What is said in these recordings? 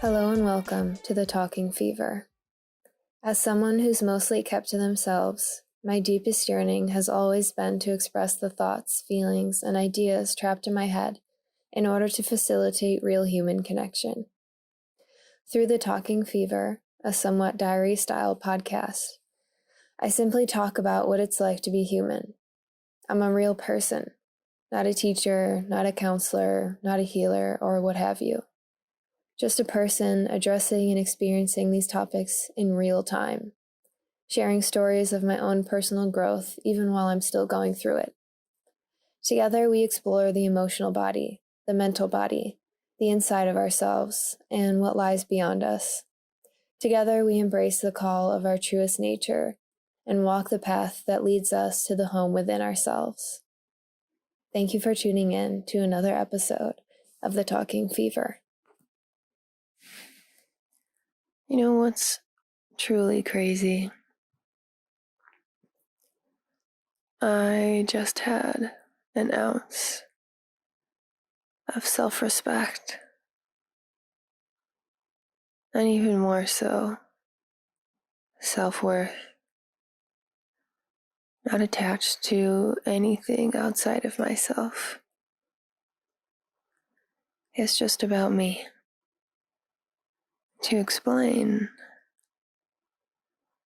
Hello and welcome to the Talking Fever. As someone who's mostly kept to themselves, my deepest yearning has always been to express the thoughts, feelings, and ideas trapped in my head in order to facilitate real human connection. Through the Talking Fever, a somewhat diary-style podcast, I simply talk about what it's like to be human. I'm a real person, not a teacher, not a counselor, not a healer, or what have you. Just a person addressing and experiencing these topics in real time, sharing stories of my own personal growth even while I'm still going through it. Together, we explore the emotional body, the mental body, the inside of ourselves, and what lies beyond us. Together, we embrace the call of our truest nature and walk the path that leads us to the home within ourselves. Thank you for tuning in to another episode of The Talking Fever. You know what's truly crazy? I just had an ounce of self-respect, and even more so, self-worth, not attached to anything outside of myself. It's just about me. To explain,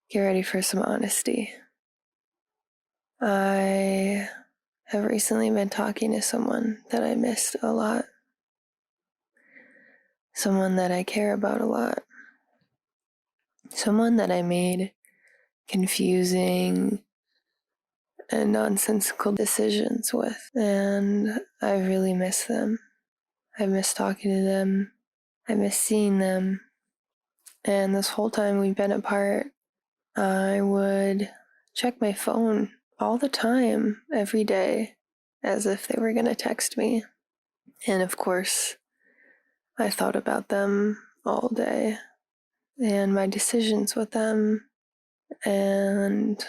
get ready for some honesty. I have recently been talking to someone that I missed a lot. Someone that I care about a lot. Someone that I made confusing and nonsensical decisions with. And I really miss them. I miss talking to them. I miss seeing them. And this whole time we've been apart, I would check my phone all the time, every day, as if they were going to text me. And of course, I thought about them all day and my decisions with them. And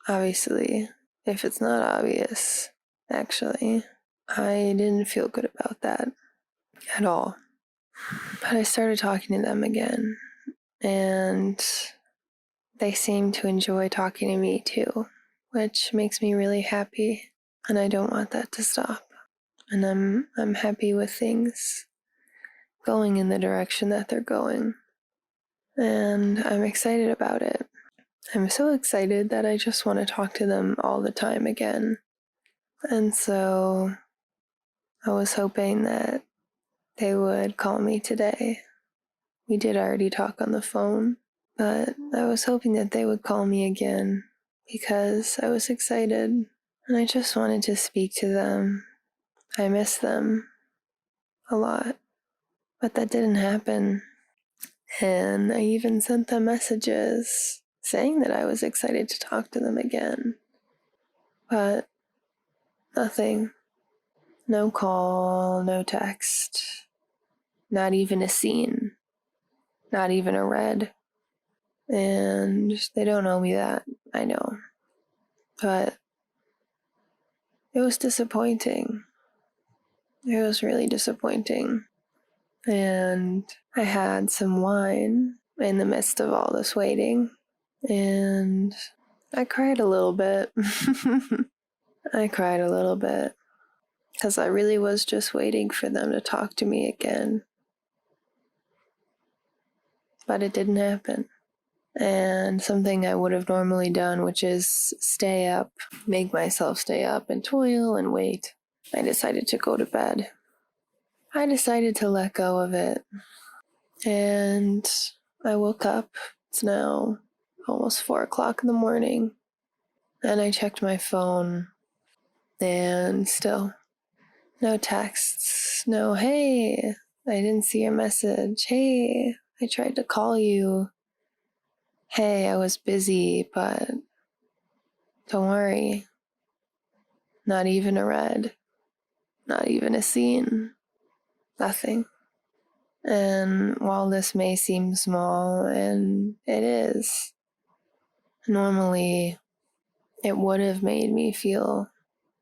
obviously, if it's not obvious, actually, I didn't feel good about that at all. But I started talking to them again, and they seem to enjoy talking to me too, which makes me really happy, and I don't want that to stop. And I'm happy with things going in the direction that they're going, and I'm excited about it. I'm so excited that I just want to talk to them all the time again. And so I was hoping that they would call me today. We did already talk on the phone, but I was hoping that they would call me again because I was excited and I just wanted to speak to them. I miss them a lot, but that didn't happen. And I even sent them messages saying that I was excited to talk to them again, but nothing. No call, no text, not even a scene, not even a read. And they don't owe me that, I know. But it was disappointing. It was really disappointing. And I had some wine in the midst of all this waiting. And I cried a little bit. I cried a little bit. Because I really was just waiting for them to talk to me again. But it didn't happen. And something I would have normally done, which is stay up, make myself stay up and toil and wait. I decided to go to bed. I decided to let go of it. And I woke up. It's now almost 4 o'clock in the morning. And I checked my phone. And still, no texts. No, hey, I didn't see your message. Hey, I tried to call you. Hey, I was busy, but don't worry. Not even a read. Not even a scene. Nothing. And while this may seem small, and it is, normally it would have made me feel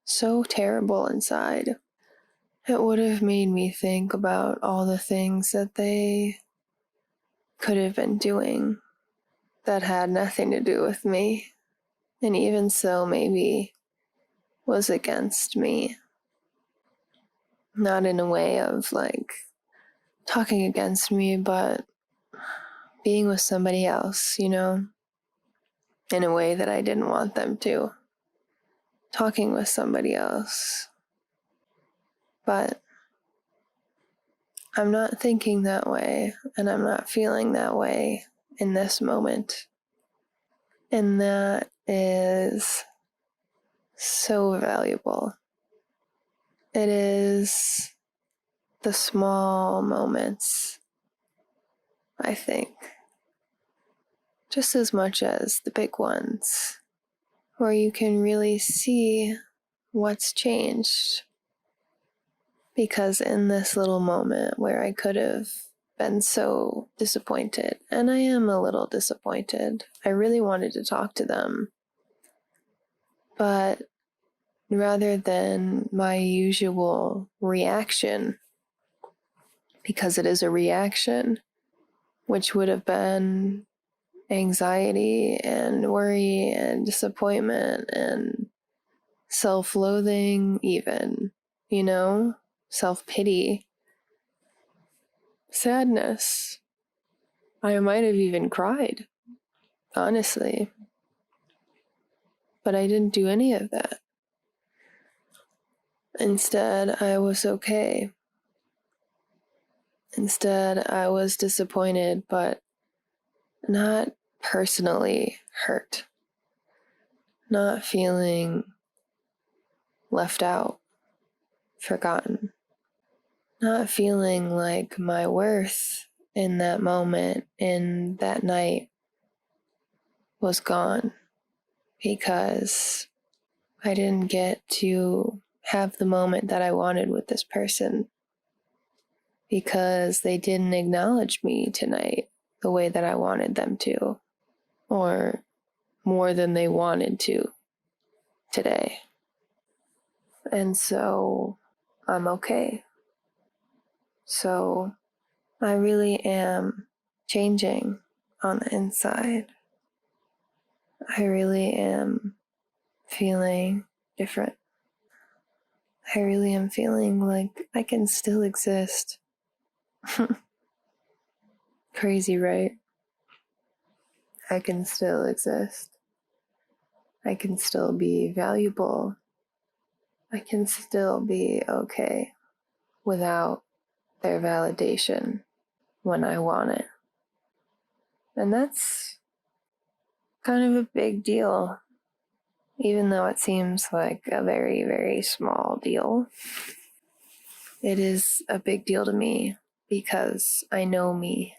so terrible inside. It would have made me think about all the things that they could have been doing that had nothing to do with me, and even so maybe was against me. Not in a way of like talking against me, but being with somebody else, in a way that I didn't want them to. Talking with somebody else. But I'm not thinking that way, and I'm not feeling that way in this moment. And that is so valuable. It is the small moments, I think, just as much as the big ones, where you can really see what's changed. Because in this little moment where I could have been so disappointed, and I am a little disappointed, I really wanted to talk to them. But rather than my usual reaction, because it is a reaction, which would have been anxiety and worry and disappointment and self-loathing even, self-pity, sadness. I might have even cried, honestly. But I didn't do any of that. Instead, I was okay. Instead, I was disappointed, but not personally hurt. Not feeling left out, forgotten. Not feeling like my worth in that moment, in that night, was gone because I didn't get to have the moment that I wanted with this person, because they didn't acknowledge me tonight the way that I wanted them to, or more than they wanted to today. And so I'm okay. So I really am changing on the inside. I really am feeling different. I really am feeling like I can still exist. Crazy, right? I can still exist. I can still be valuable. I can still be okay without their validation when I want it. And that's kind of a big deal, even though it seems like a very, very small deal. It is a big deal to me because I know me.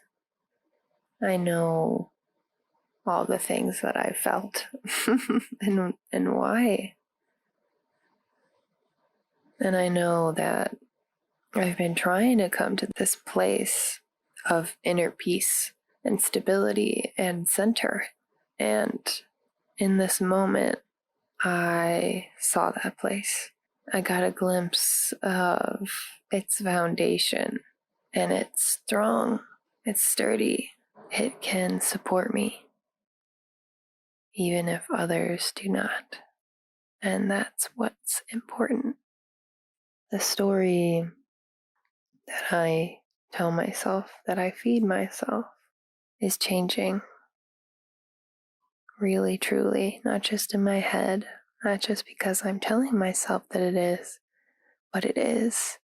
I know all the things that I felt and why. And I know that I've been trying to come to this place of inner peace and stability and center. And in this moment, I saw that place. I got a glimpse of its foundation, and it's strong, it's sturdy, it can support me, even if others do not. And that's what's important. The story that I tell myself, that I feed myself, is changing. Really, truly, not just in my head, not just because I'm telling myself that it is, but it is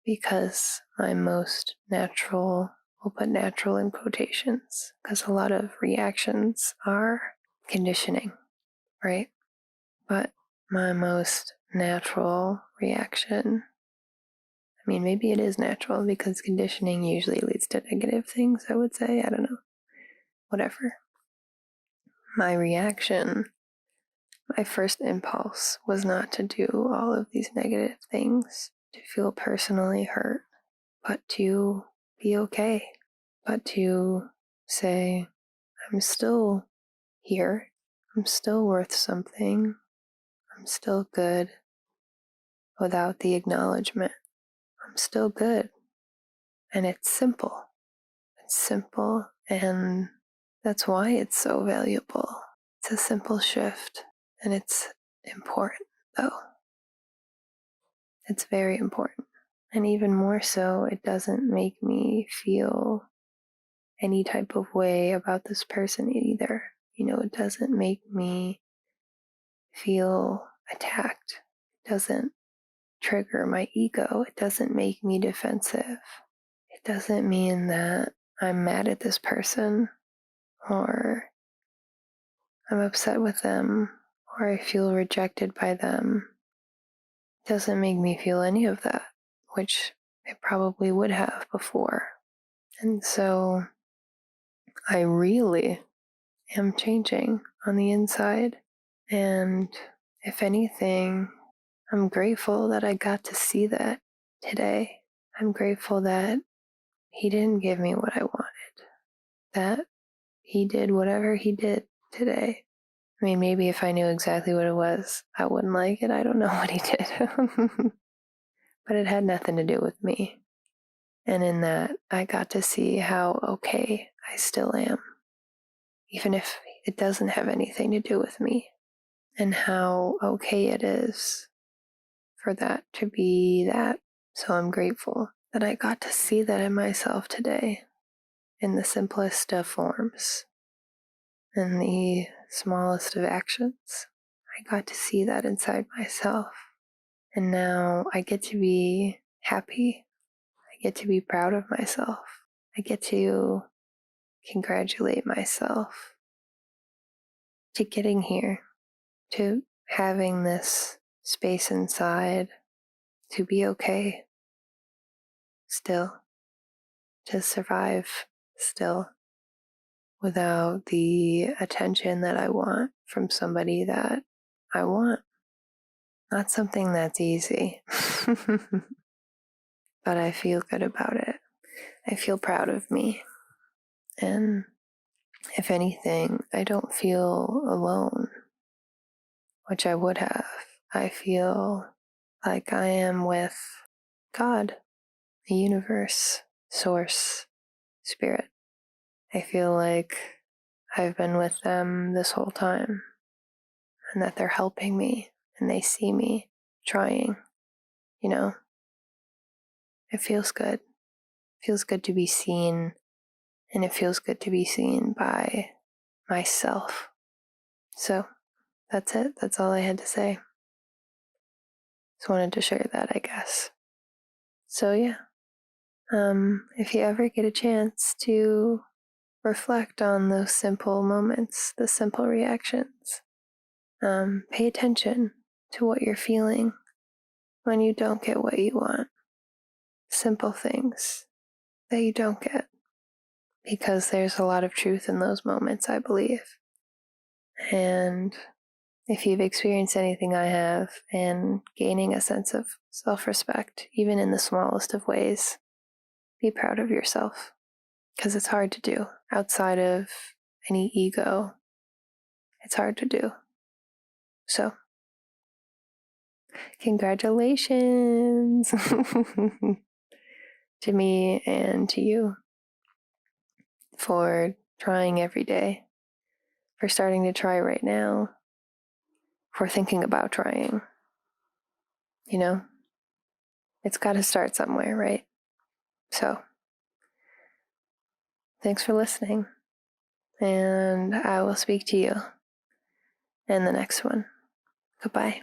because my most natural, we'll put natural in quotations, because a lot of reactions are conditioning, right? But my most natural reaction, I mean, maybe it is natural because conditioning usually leads to negative things, I would say. I don't know. Whatever. My reaction, my first impulse was not to do all of these negative things, to feel personally hurt, but to be okay, but to say, I'm still here, I'm still worth something, I'm still good without the acknowledgement. I'm still good. And it's simple. It's simple, and that's why it's so valuable. It's a simple shift, and it's important, though. It's very important. And even more so, it doesn't make me feel any type of way about this person either. It doesn't make me feel attacked. It doesn't trigger my ego. It doesn't make me defensive. It doesn't mean that I'm mad at this person or I'm upset with them or I feel rejected by them. It doesn't make me feel any of that, which it probably would have before. And so I really am changing on the inside. And if anything, I'm grateful that I got to see that today. I'm grateful that he didn't give me what I wanted, that he did whatever he did today. I mean, maybe if I knew exactly what it was, I wouldn't like it. I don't know what he did. But it had nothing to do with me. And in that, I got to see how okay I still am, even if it doesn't have anything to do with me, and how okay it is for that to be that. So I'm grateful that I got to see that in myself today, in the simplest of forms, in the smallest of actions. I got to see that inside myself. And now I get to be happy. I get to be proud of myself. I get to congratulate myself to getting here, to having this space inside, to be okay still, to survive still, without the attention that I want from somebody that I want. Not something that's easy, but I feel good about it. I feel proud of me. And if anything, I don't feel alone, which I would have. I feel like I am with God, the universe, source, spirit. I feel like I've been with them this whole time and that they're helping me and they see me trying. It feels good. It feels good to be seen, and it feels good to be seen by myself. So that's it. That's all I had to say. Just wanted to share that, I guess. So yeah, if you ever get a chance to reflect on those simple moments, the simple reactions, pay attention to what you're feeling when you don't get what you want. Simple things that you don't get, because there's a lot of truth in those moments, I believe. And if you've experienced anything I have, and gaining a sense of self-respect, even in the smallest of ways, be proud of yourself, because it's hard to do outside of any ego. It's hard to do. So, congratulations to me and to you for trying every day, for starting to try right now, for thinking about trying. It's got to start somewhere, right? So, thanks for listening, and I will speak to you in the next one. Goodbye.